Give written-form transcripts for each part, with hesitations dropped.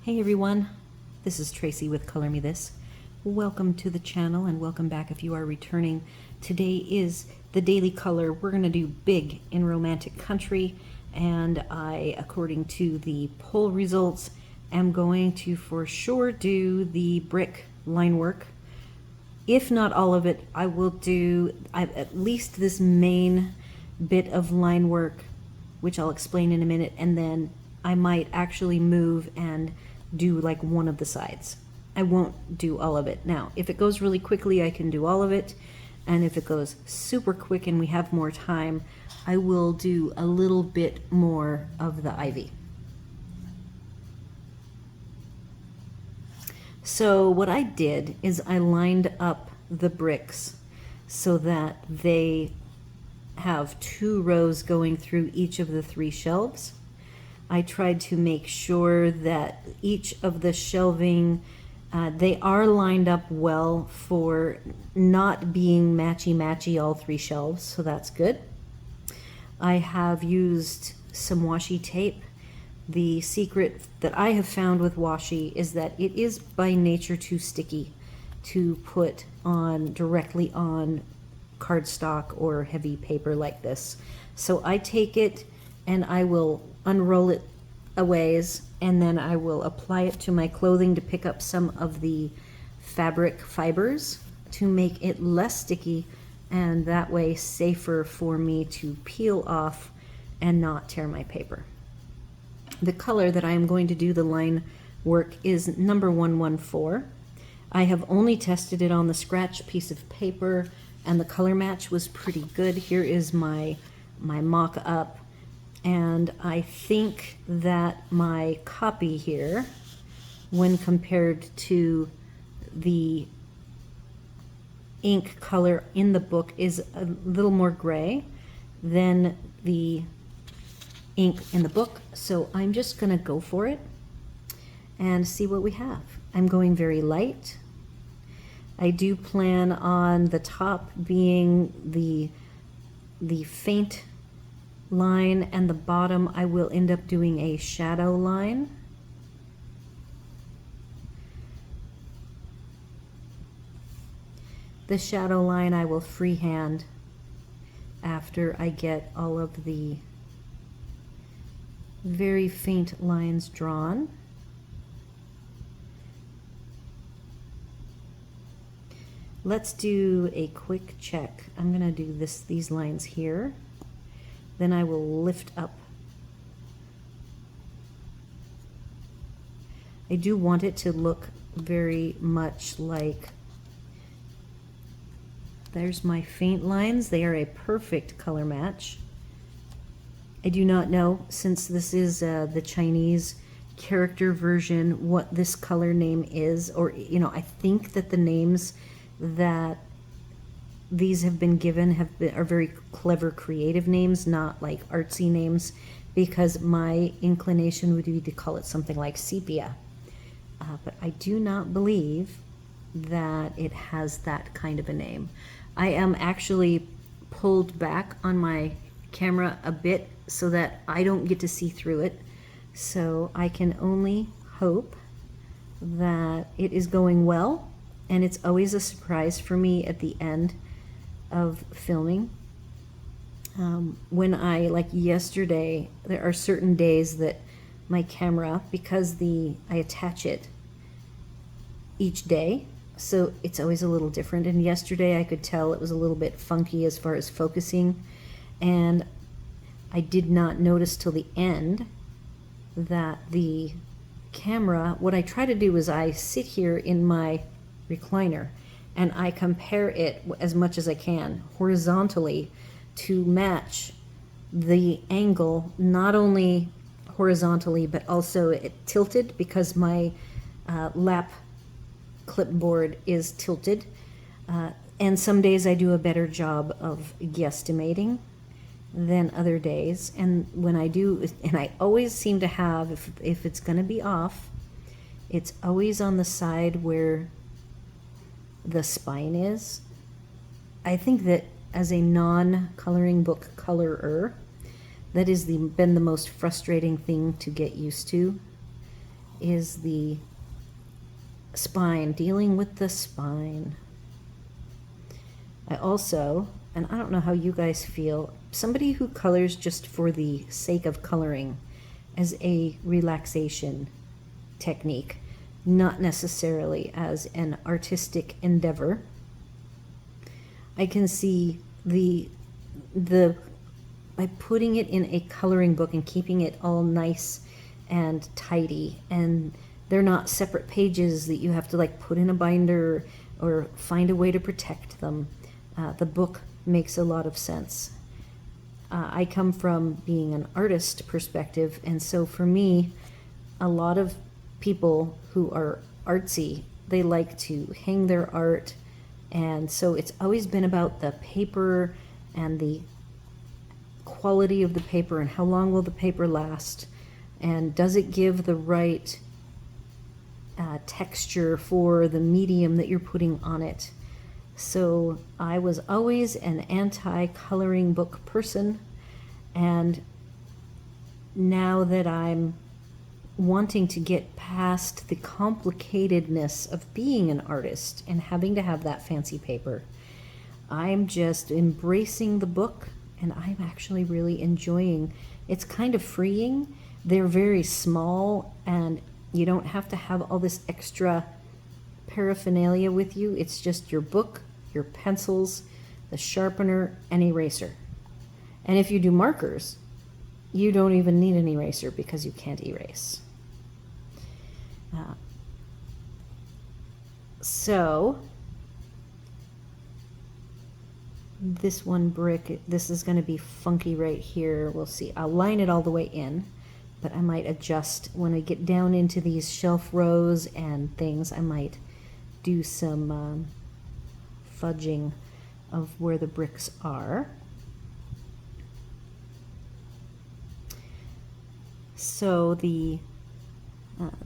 Hey everyone, this is Tracy with Color Me This. Welcome to the channel and welcome back if you are returning. Today is the daily color. We're going to do big in romantic country, and I, according to the poll results, am going to for sure do the brick line work. If not all of it, I will do at least this main bit of line work, which I'll explain in a minute, and then I might actually move and do like one of the sides. I won't do all of it. Now, if it goes really quickly, I can do all of it. And if it goes super quick and we have more time, I will do a little bit more of the ivy. So what I did is I lined up the bricks so that they have 2 rows going through each of the 3 shelves. I tried to make sure that each of the shelving, they are lined up well for not being matchy-matchy all 3 shelves, so that's good. I have used some washi tape. The secret that I have found with washi is that it is by nature too sticky to put on directly on cardstock or heavy paper like this. So I take it and I will unroll it a ways, and then I will apply it to my clothing to pick up some of the fabric fibers to make it less sticky, and that way safer for me to peel off and not tear my paper. The color that I am going to do the line work is number 114. I have only tested it on the scratch piece of paper and the color match was pretty good. Here is my mock-up. And I think that my copy here, when compared to the ink color in the book, is a little more gray than the ink in the book. So I'm just going to go for it and see what we have. I'm going very light. I do plan on the top being the faint line, and the bottom I will end up doing a shadow line. The shadow line I will freehand after I get all of the very faint lines drawn. Let's do a quick check. I'm gonna do these lines here. Then I will lift up. I do want it to look very much like, there's my faint lines. They are a perfect color match. I do not know, since this is the Chinese character version, what this color name is, or, you know, I think that the names that these have been given are very clever, creative names, not like artsy names, because my inclination would be to call it something like sepia. But I do not believe that it has that kind of a name. I am actually pulled back on my camera a bit so that I don't get to see through it. So I can only hope that it is going well, and it's always a surprise for me at the end of filming. When I, like yesterday, there are certain days that my camera, because I attach it each day, so it's always a little different. And yesterday I could tell it was a little bit funky as far as focusing, and I did not notice till the end that the camera, what I try to do is I sit here in my recliner and I compare it as much as I can horizontally to match the angle, not only horizontally but also it tilted, because my lap clipboard is tilted, and some days I do a better job of guesstimating than other days, and when I do, and I always seem to have, if it's going to be off, it's always on the side where the spine is. I think that as a non-coloring book colorer, that is been the most frustrating thing to get used to, is the spine, dealing with the spine. I also, and I don't know how you guys feel, somebody who colors just for the sake of coloring as a relaxation technique, not necessarily as an artistic endeavor. I can see the by putting it in a coloring book and keeping it all nice and tidy, and they're not separate pages that you have to like put in a binder or find a way to protect them. The book makes a lot of sense. I come from being an artist perspective, and so for me, a lot of people who are artsy, they like to hang their art, and so it's always been about the paper and the quality of the paper and how long will the paper last, and does it give the right texture for the medium that you're putting on it. So I was always an anti-coloring book person, and now that I'm wanting to get past the complicatedness of being an artist and having to have that fancy paper, I'm just embracing the book, and I'm actually really enjoying. It's kind of freeing. They're very small, and you don't have to have all this extra paraphernalia with you. It's just your book, your pencils, the sharpener, and eraser. And if you do markers, you don't even need an eraser because you can't erase. So this one brick, this is going to be funky right here. We'll see. I'll line it all the way in, but I might adjust when I get down into these shelf rows and things. I might do some fudging of where the bricks are. So the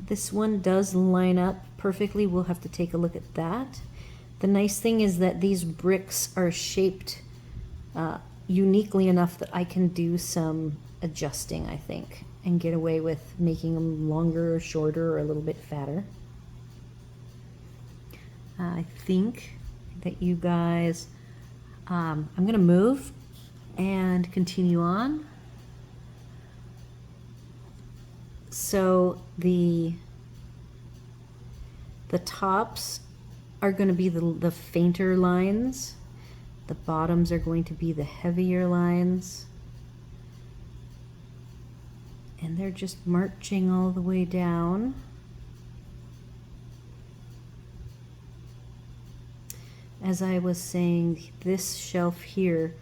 this one does line up perfectly. We'll have to take a look at that. The nice thing is that these bricks are shaped uniquely enough that I can do some adjusting, I think, and get away with making them longer or shorter or a little bit fatter. I think that you guys, I'm going to move and continue on. So the tops are going to be the fainter lines. The bottoms are going to be the heavier lines. And they're just marching all the way down. As I was saying, this shelf here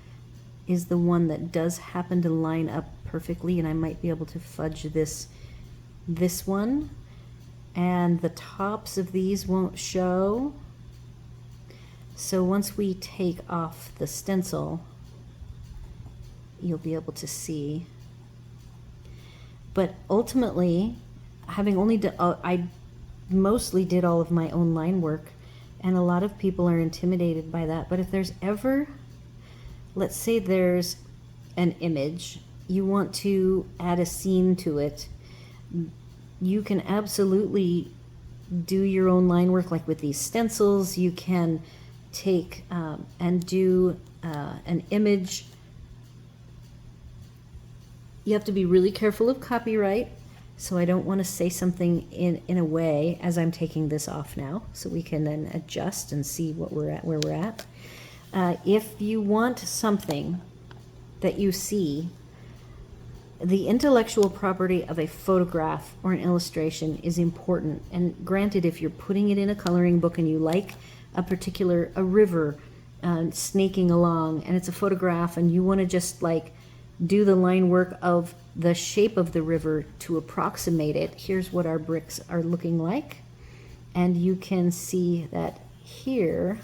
is the one that does happen to line up perfectly, and I might be able to fudge this one. And the tops of these won't show. So once we take off the stencil, you'll be able to see. But ultimately, having only done, I mostly did all of my own line work, and a lot of people are intimidated by that. But if there's ever, let's say there's an image, you want to add a scene to it, you can absolutely do your own line work, like with these stencils. You can take and do an image. You have to be really careful of copyright, so I don't want to say something in a way as I'm taking this off now, so we can then adjust and see what we're at, where we're at. If you want something that you see, the intellectual property of a photograph or an illustration is important. And granted, if you're putting it in a coloring book and you like a river snaking along, and it's a photograph, and you want to just like do the line work of the shape of the river to approximate it, here's what our bricks are looking like. And you can see that here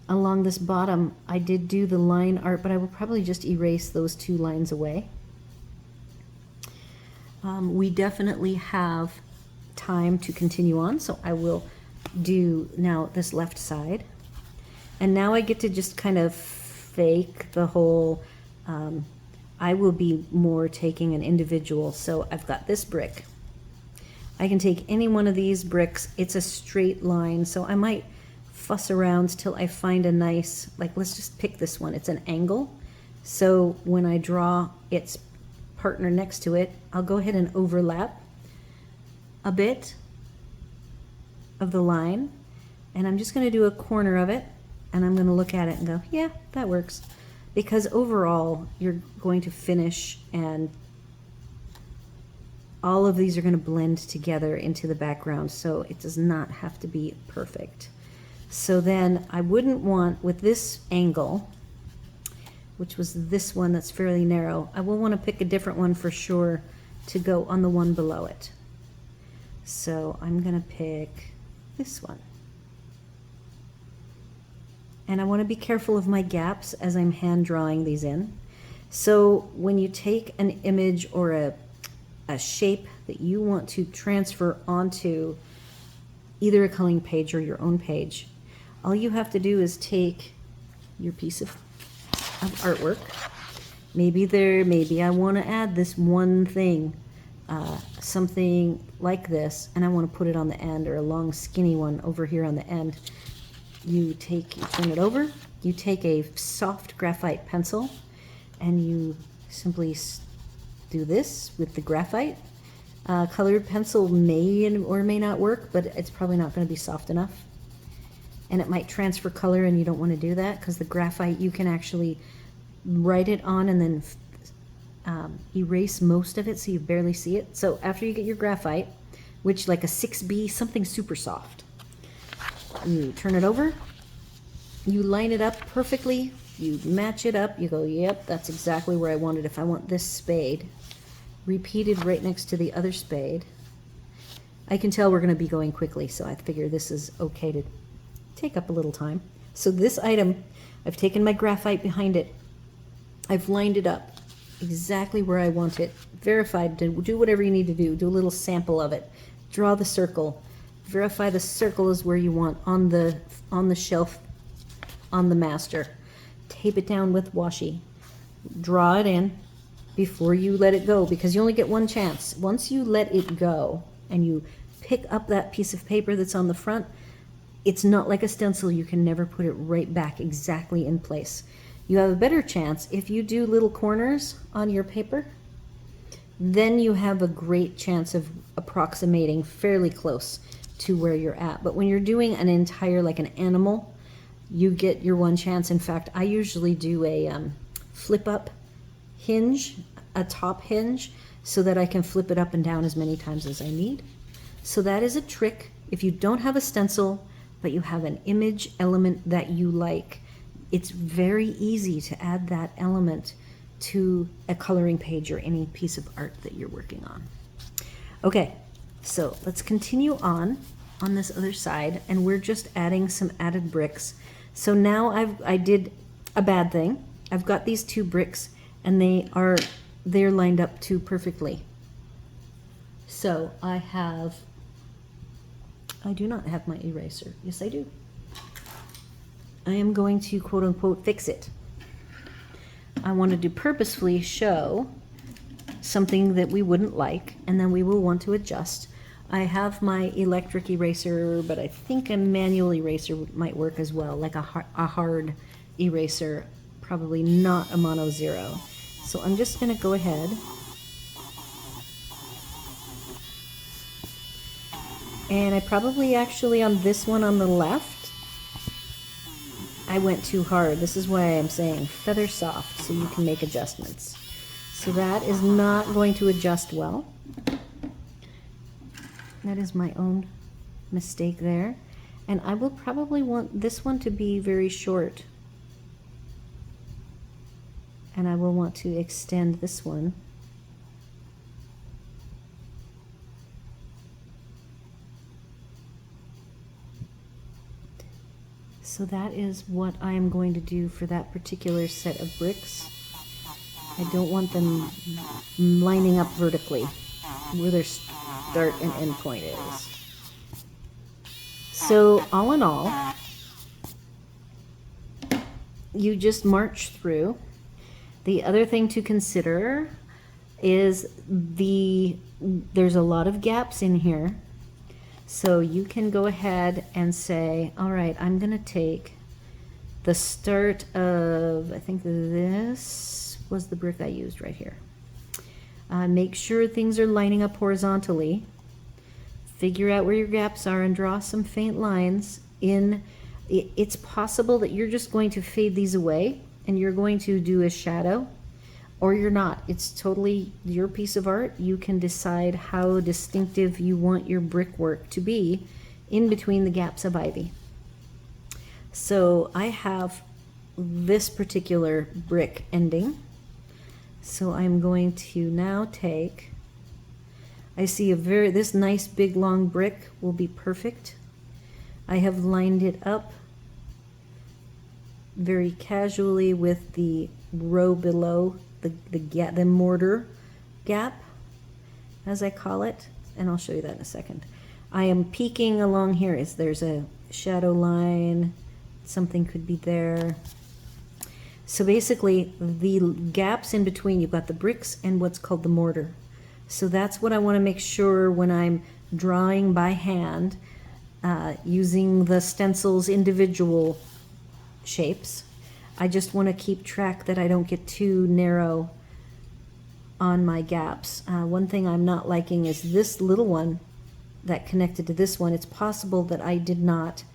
along this bottom, I did do the line art, but I will probably just erase those two lines away. We definitely have time to continue on, so I will do now this left side. And now I get to just kind of fake the whole, I will be more taking an individual. So I've got this brick, I can take any one of these bricks. It's a straight line, so I might fuss around till I find a nice, like let's just pick this one. It's an angle. So when I draw its partner next to it, I'll go ahead and overlap a bit of the line, and I'm just going to do a corner of it, and I'm going to look at it and go, yeah, that works. Because overall, you're going to finish and all of these are going to blend together into the background, so it does not have to be perfect. So then I wouldn't want, with this angle, which was this one that's fairly narrow, I will want to pick a different one for sure to go on the one below it. So I'm going to pick this one. And I want to be careful of my gaps as I'm hand drawing these in. So when you take an image or a shape that you want to transfer onto either a coloring page or your own page, all you have to do is take your piece of artwork. Maybe I want to add this one thing, something like this, and I want to put it on the end, or a long skinny one over here on the end. You turn it over, you take a soft graphite pencil, and you simply do this with the graphite. Colored pencil may or may not work, but it's probably not going to be soft enough. And it might transfer color, and you don't want to do that because the graphite, you can actually write it on and then erase most of it so you barely see it. So after you get your graphite, which like a 6B, something super soft, you turn it over, you line it up perfectly, you match it up, you go, yep, that's exactly where I want it. If I want this spade repeated right next to the other spade, I can tell we're going to be going quickly, so I figure this is okay to take up a little time. So this item, I've taken my graphite behind it, I've lined it up exactly where I want it, verified, do whatever you need to do a little sample of it, draw the circle, verify the circle is where you want on the shelf on the master, tape it down with washi, draw it in before you let it go, because you only get one chance. Once you let it go and you pick up that piece of paper that's on the front, it's not like a stencil. You can never put it right back exactly in place. You have a better chance if you do little corners on your paper. Then you have a great chance of approximating fairly close to where you're at. But when you're doing an entire, like an animal, you get your one chance. In fact, I usually do a flip up hinge, a top hinge, so that I can flip it up and down as many times as I need. So that is a trick. If you don't have a stencil, but you have an image element that you like, it's very easy to add that element to a coloring page or any piece of art that you're working on. Okay, so let's continue on this other side, and we're just adding some added bricks. So now I did a bad thing. I've got these two bricks, and they're lined up too perfectly. So I do not have my eraser. Yes, I do. I am going to quote unquote fix it. I wanted to purposefully show something that we wouldn't like, and then we will want to adjust. I have my electric eraser, but I think a manual eraser might work as well, like a hard eraser, probably not a mono zero. So I'm just going to go ahead and I probably actually on this one on the left, I went too hard. This is why I'm saying feather soft so you can make adjustments. So that is not going to adjust well. That is my own mistake there. And I will probably want this one to be very short. And I will want to extend this one. So that is what I am going to do for that particular set of bricks. I don't want them lining up vertically where their start and end point is. So all in all, you just march through. The other thing to consider, is there's a lot of gaps in here. So you can go ahead and say, all right, I'm going to take the start of, I think this was the brick I used right here. Make sure things are lining up horizontally. Figure out where your gaps are and draw some faint lines in. It's possible that you're just going to fade these away and you're going to do a shadow, or you're not. It's totally your piece of art. You can decide how distinctive you want your brickwork to be in between the gaps of ivy. So I have this particular brick ending. So I'm going to now take, I see this nice big long brick will be perfect. I have lined it up very casually with the row below the mortar gap, as I call it, and I'll show you that in a second. I am peeking along here. There's a shadow line, something could be there. So basically the gaps in between, you've got the bricks and what's called the mortar. So that's what I want to make sure when I'm drawing by hand, using the stencil's individual shapes. I just want to keep track that I don't get too narrow on my gaps. One thing I'm not liking is this little one that connected to this one. It's possible that I did not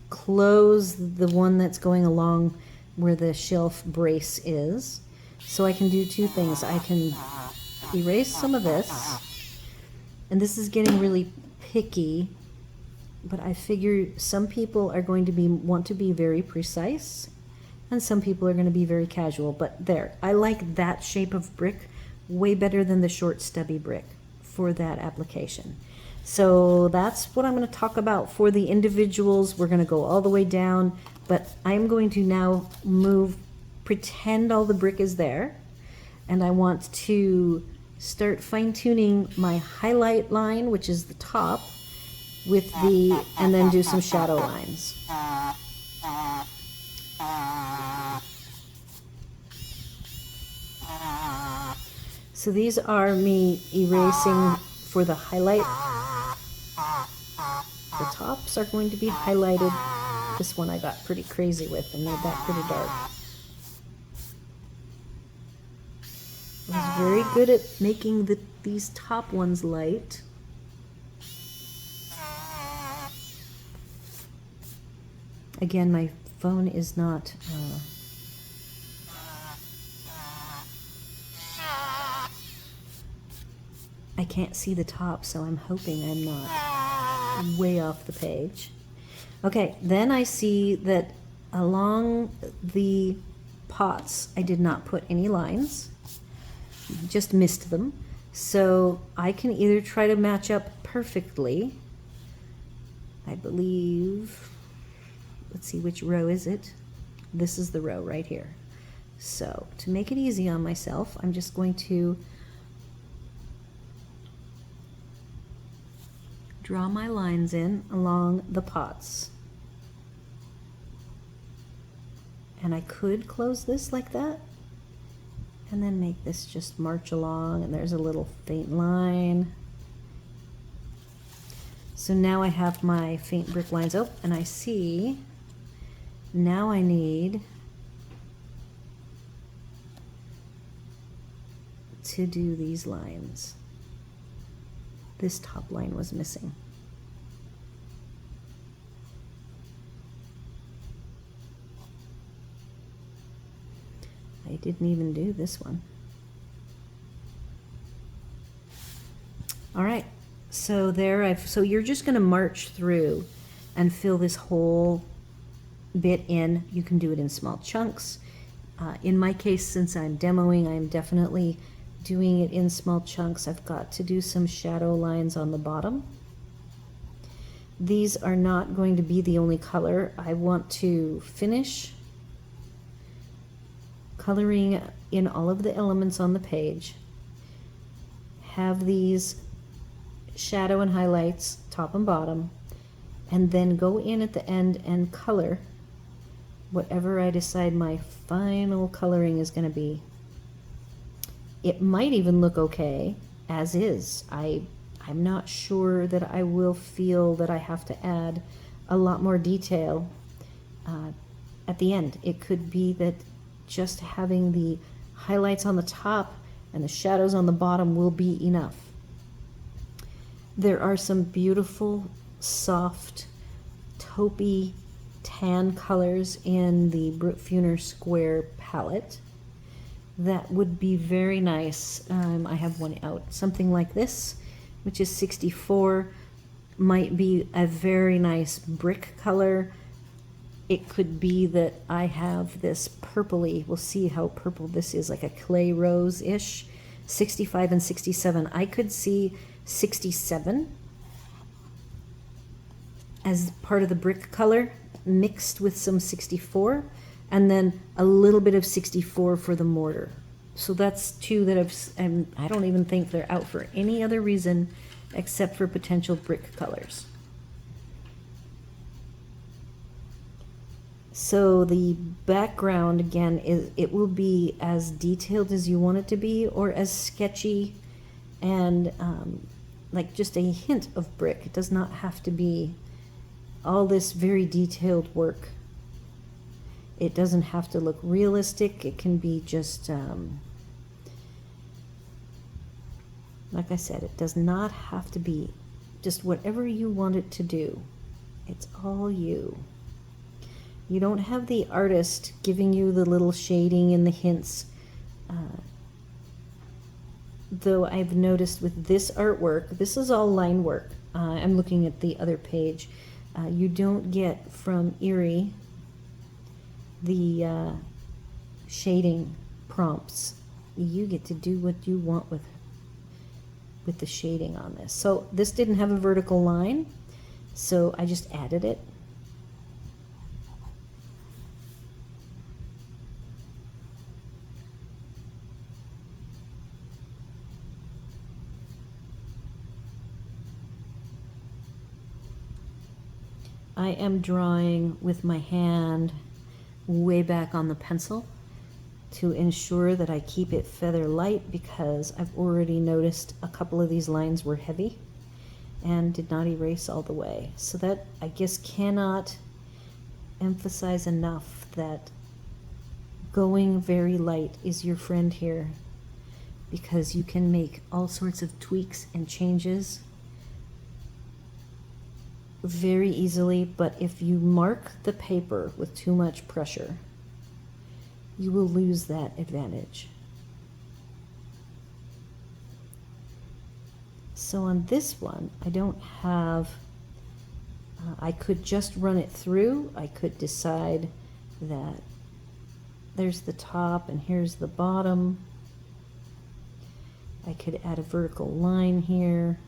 close the one that's going along where the shelf brace is. So I can do two things. I can erase some of this, and this is getting really picky, but I figure some people are going to want to be very precise, and some people are going to be very casual. But there, I like that shape of brick way better than the short stubby brick for that application. So that's what I'm going to talk about for the individuals. We're going to go all the way down, but I'm going to now pretend all the brick is there, and I want to start fine-tuning my highlight line, which is the top, and then do some shadow lines. So these are me erasing for the highlight. The tops are going to be highlighted. This one I got pretty crazy with and made that pretty dark. I was very good at making these top ones light. Again, my phone is not I can't see the top, so I'm hoping I'm not way off the page. Okay, then I see that along the pots I did not put any lines, just missed them. So I can either try to match up perfectly, I believe, let's see, which row is it? This is the row right here. So to make it easy on myself, I'm just going to draw my lines in along the pots. And I could close this like that, and then make this just march along, and there's a little faint line. So now I have my faint brick lines up, and I see now I need to do these lines. This top line was missing. I didn't even do this one. All right, so there so you're just going to march through and fill this whole bit in. You can do it in small chunks. In my case, since I'm demoing, I'm definitely doing it in small chunks. I've got to do some shadow lines on the bottom. These are not going to be the only color. I want to finish coloring in all of the elements on the page, have these shadow and highlights top and bottom, and then go in at the end and color whatever I decide my final coloring is going to be. It might even look okay as is. I'm not sure that I will feel that I have to add a lot more detail at the end. It could be that just having the highlights on the top and the shadows on the bottom will be enough. There are some beautiful, soft, taupey tan colors in the Brutfuner Square palette that would be very nice. I have one out. Something like this, which is 64, might be a very nice brick color. It could be that I have this purpley, we'll see how purple this is, like a clay rose-ish, 65 and 67. I could see 67 as part of the brick color mixed with some 64, and then a little bit of 64 for the mortar. So that's two that I don't even think they're out for any other reason except for potential brick colors. So the background, again, it will be as detailed as you want it to be, or as sketchy and like just a hint of brick. It does not have to be all this very detailed work. It doesn't have to look realistic. It can be just, like I said, it does not have to be just whatever you want it to do. It's all you. You don't have the artist giving you the little shading and the hints. Though I've noticed with this artwork, this is all line work. I'm looking at the other page. You don't get from Eriy the shading prompts. You get to do what you want with the shading on this. So this didn't have a vertical line, so I just added it. I am drawing with my hand way back on the pencil to ensure that I keep it feather light, because I've already noticed a couple of these lines were heavy and did not erase all the way. So that, I guess, cannot emphasize enough that going very light is your friend here, because you can make all sorts of tweaks and changes very easily. But if you mark the paper with too much pressure, you will lose that advantage. So on this one, I don't have, I could just run it through. I could decide that there's the top and here's the bottom. I could add a vertical line here.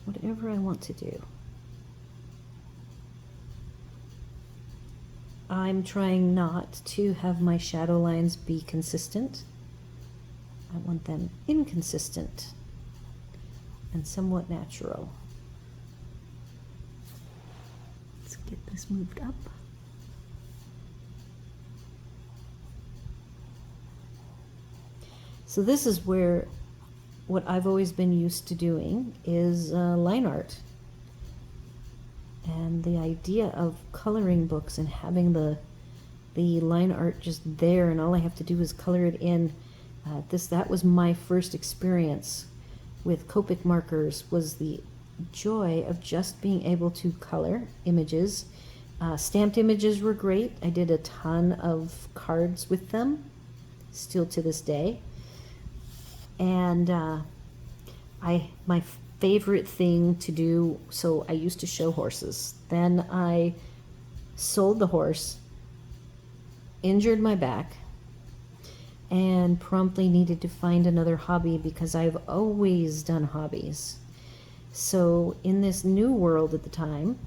Whatever I want to do. I'm trying not to have my shadow lines be consistent. I want them inconsistent and somewhat natural. Let's get this moved up. So this is where what I've always been used to doing is line art. And the idea of coloring books and having the line art just there and all I have to do is color it in. That was my first experience with Copic markers, was the joy of just being able to color images. Stamped images were great. I did a ton of cards with them, still to this day. And my favorite thing to do, so I used to show horses. Then I sold the horse, injured my back, and promptly needed to find another hobby because I've always done hobbies. So in this new world at the time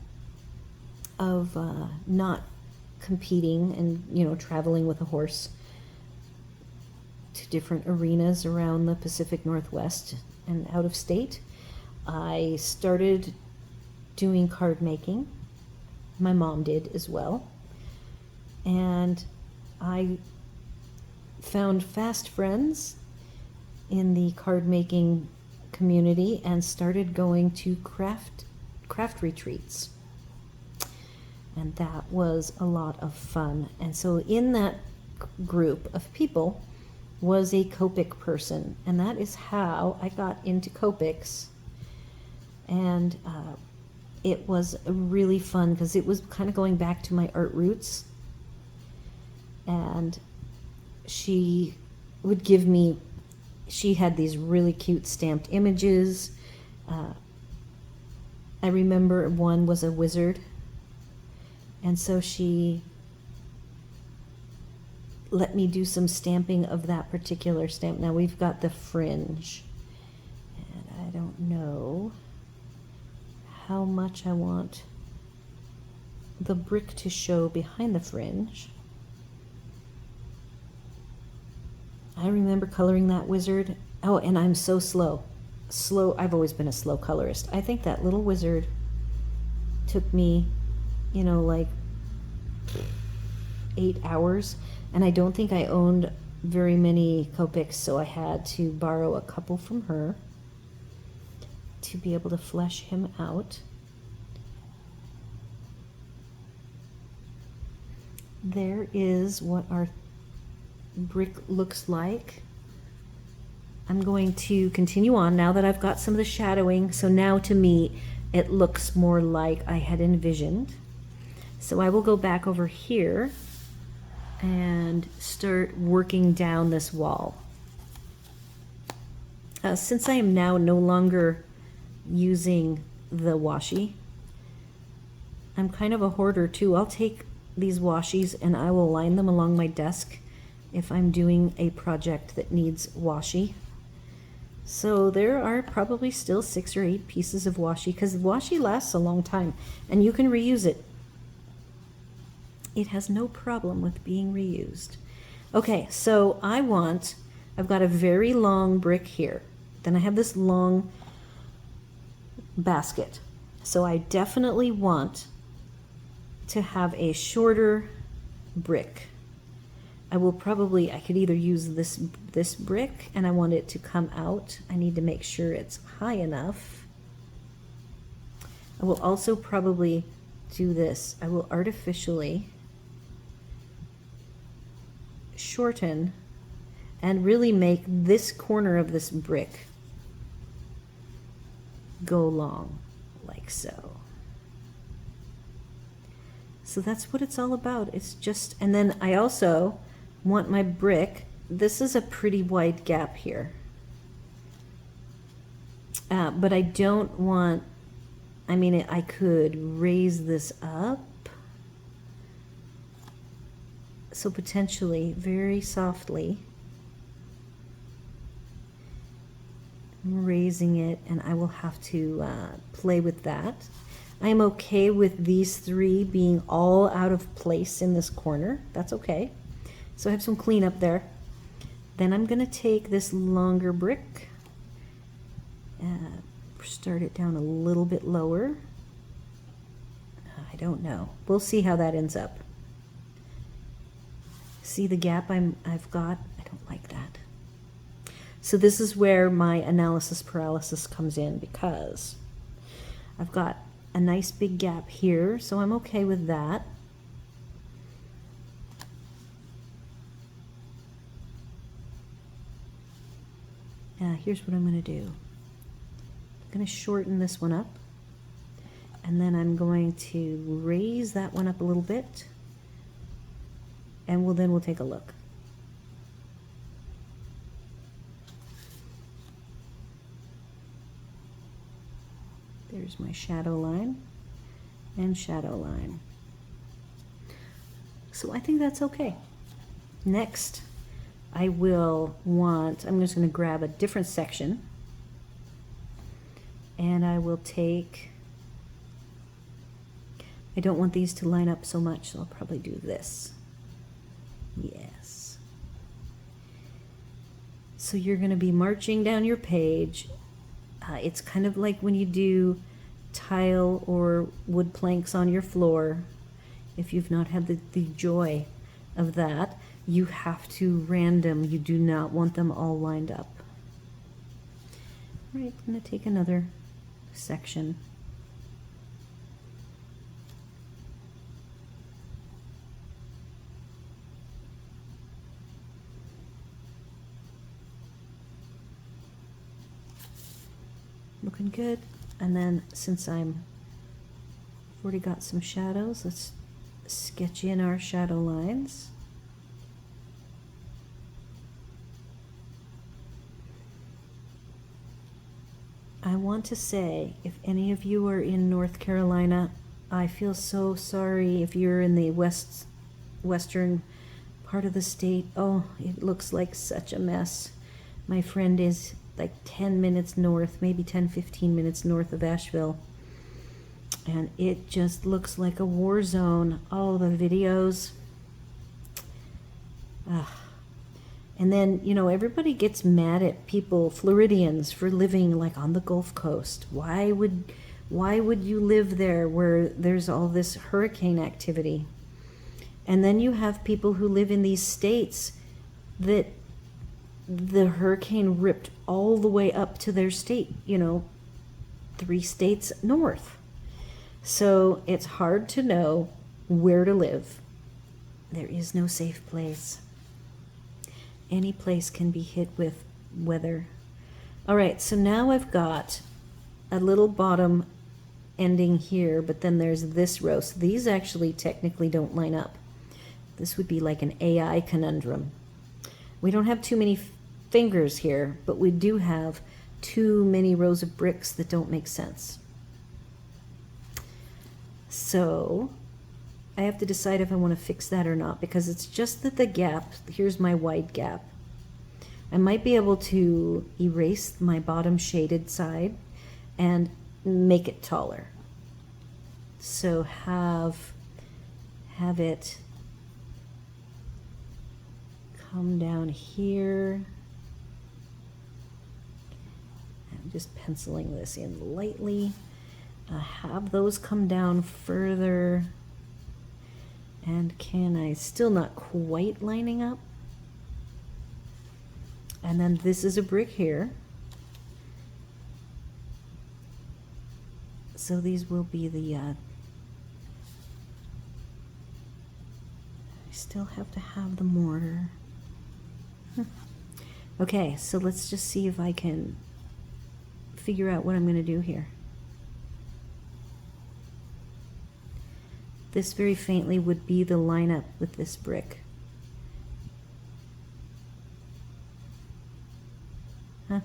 of not competing and traveling with a horse to different arenas around the Pacific Northwest and out of state, I started doing card making. My mom did as well. And I found fast friends in the card making community and started going to craft retreats. And that was a lot of fun. And so in that group of people was a Copic person, and that is how I got into Copics. And it was really fun because it was kind of going back to my art roots. And she would give me, she had these really cute stamped images. I remember one was a wizard, and so she let me do some stamping of that particular stamp. Now we've got the fringe, and I don't know how much I want the brick to show behind the fringe. I remember coloring that wizard. Oh, and I'm so slow. I've always been a slow colorist. I think that little wizard took me, you know, like 8 hours. And I don't think I owned very many Copics, so I had to borrow a couple from her to be able to flesh him out. There is what our brick looks like. I'm going to continue on now that I've got some of the shadowing. So now to me, it looks more like I had envisioned. So I will go back over here and start working down this wall. Since I am now no longer using the washi, I'm kind of a hoarder too. I'll take these washies and I will line them along my desk if I'm doing a project that needs washi. So there are probably still 6 or 8 pieces of washi, because washi lasts a long time and you can reuse it. It has no problem with being reused. Okay, so I've got a very long brick here. Then I have this long basket. So I definitely want to have a shorter brick. I could either use this brick, and I want it to come out. I need to make sure it's high enough. I will also probably do this. I will artificially shorten and really make this corner of this brick go long, like so. So that's what it's all about. It's just, and then I also want my brick, this is a pretty wide gap here, but I don't want, I mean, I could raise this up, so potentially very softly I'm raising it, and I will have to play with that. I'm okay with these 3 being all out of place in this corner. That's okay. So I have some cleanup there. Then I'm going to take this longer brick, start it down a little bit lower. I don't know. We'll see how that ends up. See the gap I've got? I don't like that. So this is where my analysis paralysis comes in, because I've got a nice big gap here, so I'm okay with that. Here's what I'm going to do. I'm going to shorten this one up, and then I'm going to raise that one up a little bit, and we'll take a look. There's my shadow line and shadow line. So I think that's okay. Next, I'm just going to grab a different section, and I will take, I don't want these to line up so much, so I'll probably do this. Yes. So you're going to be marching down your page. It's kind of like when you do tile or wood planks on your floor, if you've not had the joy of that. you have to random. You do not want them all lined up. All right, I'm going to take another section. Looking good. And then since I've already got some shadows, let's sketch in our shadow lines. I want to say, if any of you are in North Carolina, I feel so sorry if you're in the western part of the state. Oh, it looks like such a mess. My friend is like 10 minutes north, maybe 10-15 minutes north of Asheville. And it just looks like a war zone. All the videos. And then, you know, everybody gets mad at people, Floridians, for living like on the Gulf Coast. Why would you live there where there's all this hurricane activity? And then you have people who live in these states that the hurricane ripped all the way up to their state, you know, 3 states north. So it's hard to know where to live. There is no safe place. Any place can be hit with weather. All right, so now I've got a little bottom ending here, but then there's this row. So these actually technically don't line up. This would be like an AI conundrum. We don't have too many fingers here, but we do have too many rows of bricks that don't make sense. So I have to decide if I want to fix that or not, because it's just that the gap, here's my wide gap. I might be able to erase my bottom shaded side and make it taller. So have it come down here. I'm just penciling this in lightly. Have those come down further. And can I still not quite lining up? And then this is a brick here. So these will be the, I still have to have the mortar. Okay, so let's just see if I can figure out what I'm going to do here. This very faintly would be the lineup with this brick. Huh?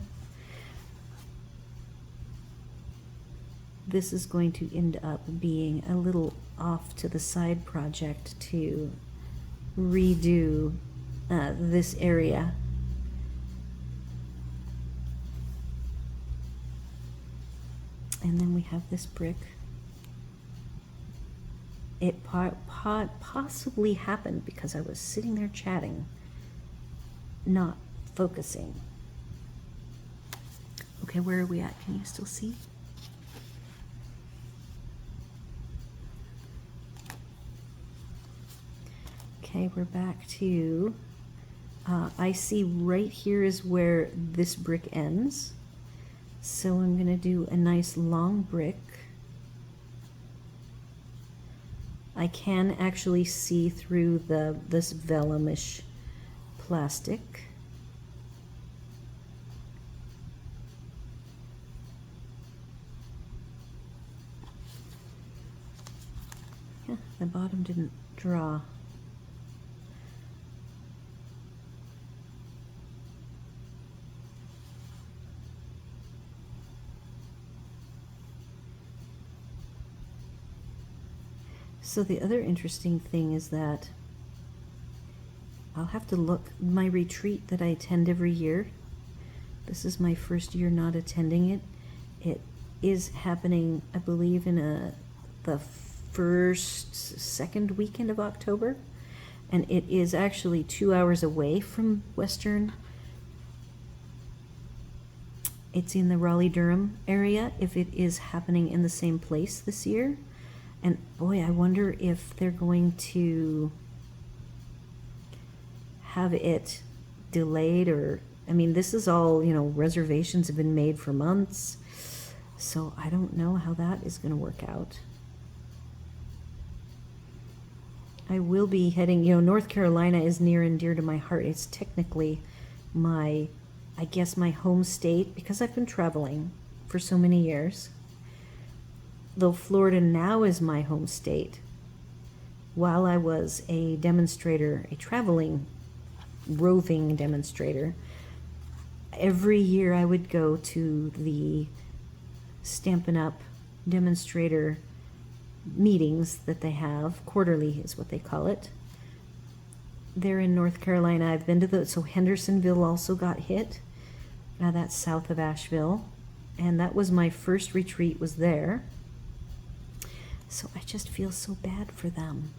This is going to end up being a little off to the side project to redo this area. And then we have this brick. It possibly happened because I was sitting there chatting, not focusing. Okay, where are we at? Can you still see? Okay, we're back to, I see right here is where this brick ends. So I'm going to do a nice long brick. I can actually see through this vellumish plastic. Yeah, the bottom didn't draw. So the other interesting thing is that I'll have to look, my retreat that I attend every year, this is my first year not attending it. It is happening, I believe, in the second weekend of October, and it is actually 2 hours away from Western. It's in the Raleigh-Durham area, if it is happening in the same place this year. And boy, I wonder if they're going to have it delayed, or, I mean, this is all, you know, reservations have been made for months. So I don't know how that is going to work out. I will be heading, you know, North Carolina is near and dear to my heart. It's technically my, I guess, my home state because I've been traveling for so many years. Though Florida now is my home state. While I was a demonstrator, a traveling, roving demonstrator, every year I would go to the Stampin' Up! Demonstrator meetings that they have. Quarterly is what they call it. They're in North Carolina. I've been to the, so Hendersonville also got hit. Now that's south of Asheville. And that was my first retreat, was there. So I just feel so bad for them.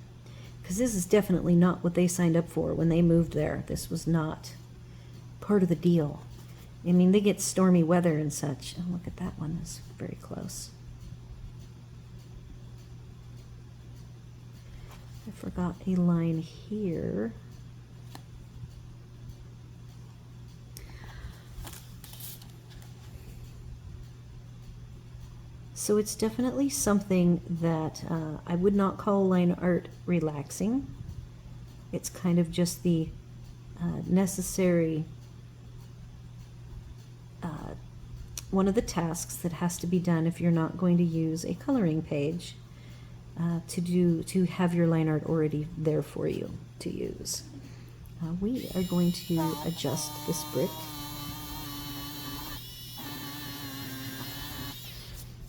Because this is definitely not what they signed up for when they moved there. This was not part of the deal. I mean, they get stormy weather and such. Oh, look at that one. It's very close. I forgot a line here. So it's definitely something that I would not call line art relaxing. It's kind of just the necessary, one of the tasks that has to be done if you're not going to use a coloring page to have your line art already there for you to use. We are going to adjust this brick.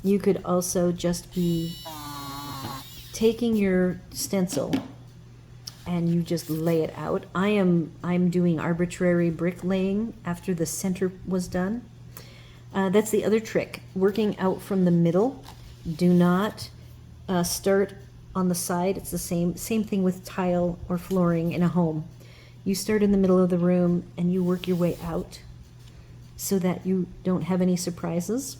You could also just be taking your stencil and you just lay it out. I'm doing arbitrary bricklaying after the center was done. That's the other trick, working out from the middle. Do not start on the side. It's the same thing with tile or flooring in a home. You start in the middle of the room and you work your way out so that you don't have any surprises.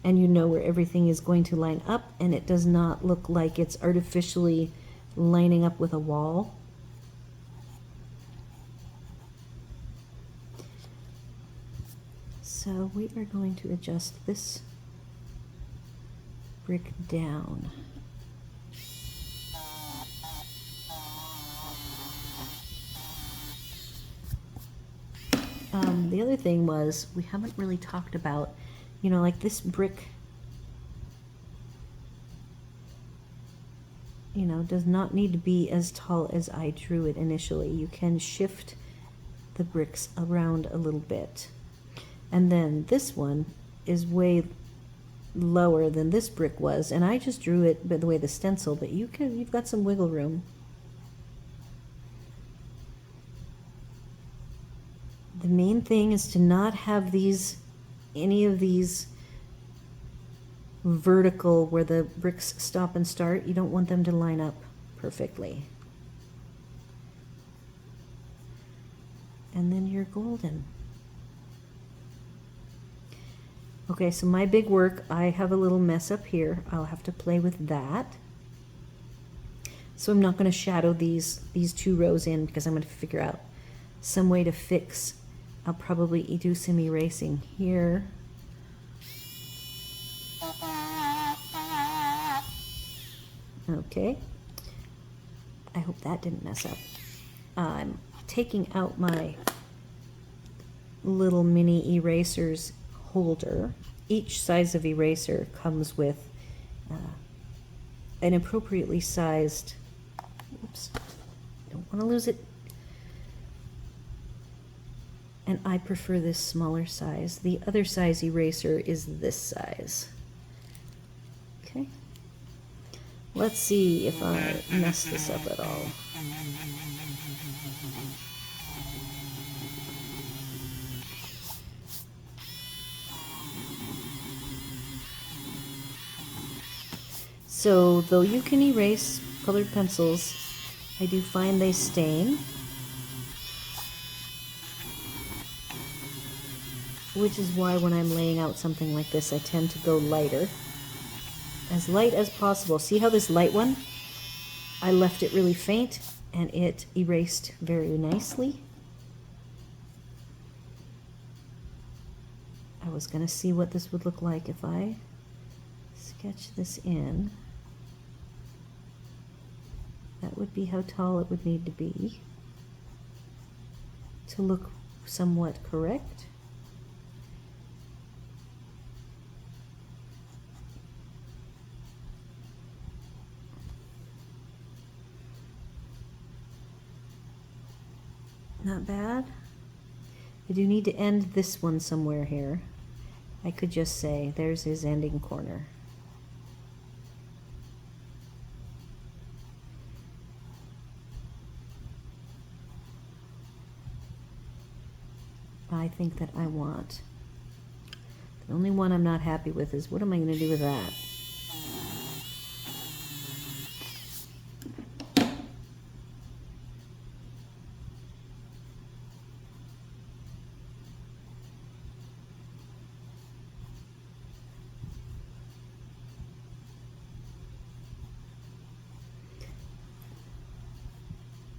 And you know where everything is going to line up, and it does not look like it's artificially lining up with a wall. So we are going to adjust this brick down. The other thing was, we haven't really talked about, you know, like this brick, you know, does not need to be as tall as I drew it initially. You can shift the bricks around a little bit. And then this one is way lower than this brick was, and I just drew it by the way the stencil, but you've got some wiggle room. The main thing is to not have any of these vertical where the bricks stop and start. You don't want them to line up perfectly. And then you're golden. Okay, so my big work, I have a little mess up here. I'll have to play with that. So I'm not going to shadow these two rows in because I'm going to figure out some way to fix. I'll probably do some erasing here. Okay. I hope that didn't mess up. I'm taking out my little mini erasers holder. Each size of eraser comes with an appropriately sized, oops, don't want to lose it. And I prefer this smaller size. The other size eraser is this size. Okay. Let's see if I mess this up at all. So, though you can erase colored pencils, I do find they stain, which is why when I'm laying out something like this, I tend to go lighter. As light as possible. See how this light one, I left it really faint and it erased very nicely. was going to see what this would look like if I sketch this in. That would be how tall it would need to be to look somewhat correct. Not bad. I do need to end this one somewhere here. I could just say, there's his ending corner. I think that I want. The only one I'm not happy with is, what am I going to do with that?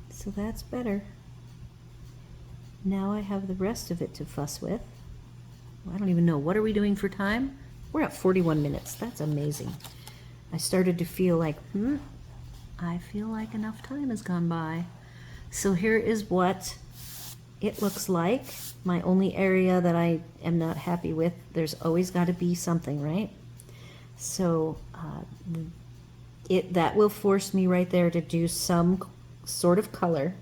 So that's better. Now I have the rest of it to fuss with. I don't even know. What are we doing for time? We're at 41 minutes. That's amazing. I started to feel like, I feel like enough time has gone by. So here is what it looks like. My only area that I am not happy with, there's always got to be something, right? So that will force me right there to do some sort of color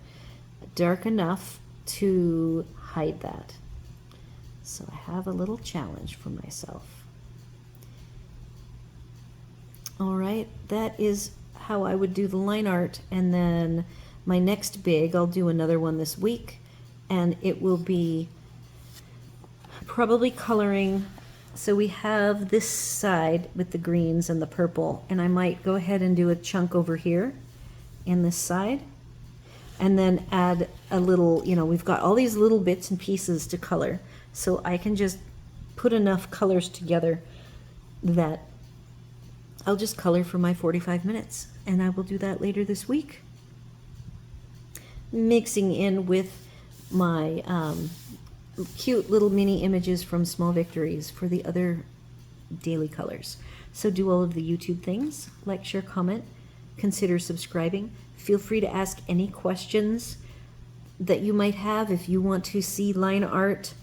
dark enough to hide that. So I have a little challenge for myself. All right, that is how I would do the line art, and then my next big, I'll do another one this week, and it will be probably coloring. So we have this side with the greens and the purple, and I might go ahead and do a chunk over here in this side, and then add a little, we've got all these little bits and pieces to color, so I can just put enough colors together that I'll just color for my 45 minutes, and I will do that later this week, mixing in with my cute little mini images from Small Victories for the other daily colors. So do all of the YouTube things, like, share, comment, consider subscribing. Feel free to ask any questions that you might have. If you want to see line art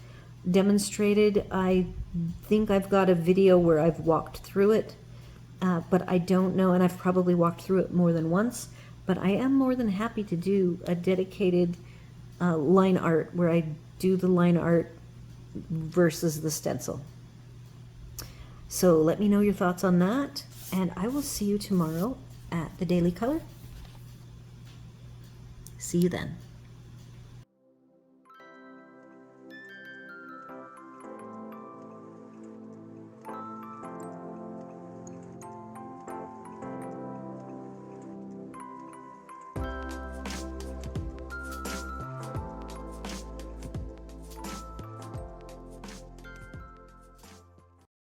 demonstrated, I think I've got a video where I've walked through it, but I don't know, and I've probably walked through it more than once, but I am more than happy to do a dedicated line art where I do the line art versus the stencil. So let me know your thoughts on that, and I will see you tomorrow at the Daily Color. See you then.